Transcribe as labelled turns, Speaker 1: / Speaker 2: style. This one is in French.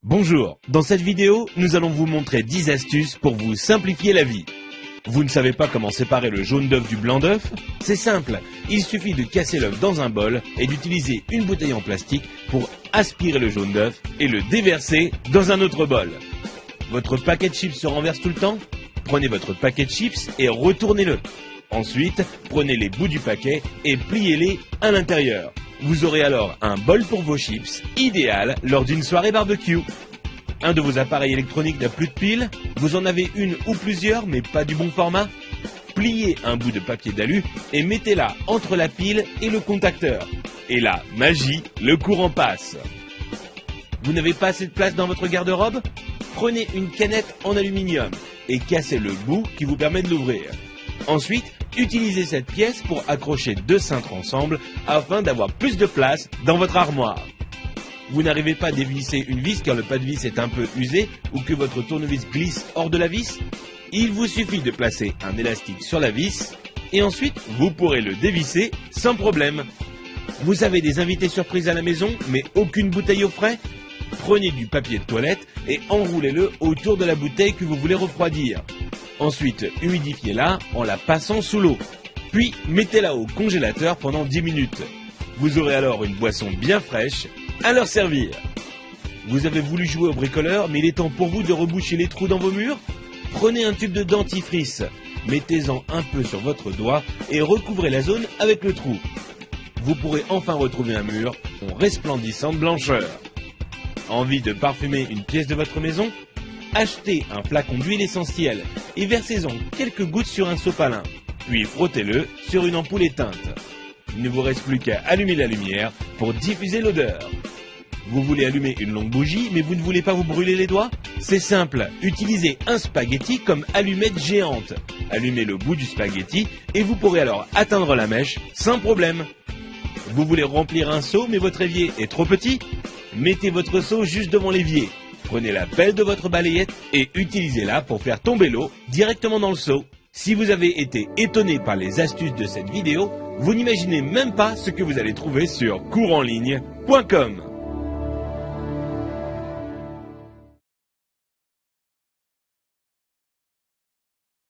Speaker 1: Bonjour, dans cette vidéo, nous allons vous montrer 10 astuces pour vous simplifier la vie. Vous ne savez pas comment séparer le jaune d'œuf du blanc d'œuf? C'est simple, il suffit de casser l'œuf dans un bol et d'utiliser une bouteille en plastique pour aspirer le jaune d'œuf et le déverser dans un autre bol. Votre paquet de chips se renverse tout le temps? Prenez votre paquet de chips et retournez-le. Ensuite, prenez les bouts du paquet et pliez-les à l'intérieur. Vous aurez alors un bol pour vos chips, idéal lors d'une soirée barbecue. Un de vos appareils électroniques n'a plus de pile? Vous en avez une ou plusieurs mais pas du bon format? Pliez un bout de papier d'alu et mettez-la entre la pile et le contacteur. Et là, magie, le courant passe. Vous n'avez pas assez de place dans votre garde-robe? Prenez une canette en aluminium et cassez le bout qui vous permet de l'ouvrir. Ensuite, utilisez cette pièce pour accrocher deux cintres ensemble afin d'avoir plus de place dans votre armoire. Vous n'arrivez pas à dévisser une vis car le pas de vis est un peu usé ou que votre tournevis glisse hors de la vis? Il vous suffit de placer un élastique sur la vis et ensuite vous pourrez le dévisser sans problème. Vous avez des invités surprises à la maison mais aucune bouteille au frais? Prenez du papier de toilette et enroulez-le autour de la bouteille que vous voulez refroidir. Ensuite, humidifiez-la en la passant sous l'eau. Puis, mettez-la au congélateur pendant 10 minutes. Vous aurez alors une boisson bien fraîche à leur servir. Vous avez voulu jouer au bricoleur, mais il est temps pour vous de reboucher les trous dans vos murs? Prenez un tube de dentifrice, mettez-en un peu sur votre doigt et recouvrez la zone avec le trou. Vous pourrez enfin retrouver un mur en resplendissante blancheur. Envie de parfumer une pièce de votre maison? Achetez un flacon d'huile essentielle et versez-en quelques gouttes sur un sopalin, puis frottez-le sur une ampoule éteinte. Il ne vous reste plus qu'à allumer la lumière pour diffuser l'odeur. Vous voulez allumer une longue bougie, mais vous ne voulez pas vous brûler les doigts? C'est simple, utilisez un spaghetti comme allumette géante. Allumez le bout du spaghetti et vous pourrez alors atteindre la mèche sans problème. Vous voulez remplir un seau, mais votre évier est trop petit? Mettez votre seau juste devant l'évier. Prenez la pelle de votre balayette et utilisez-la pour faire tomber l'eau directement dans le seau. Si vous avez été étonné par les astuces de cette vidéo, vous n'imaginez même pas ce que vous allez trouver sur couranligne.com.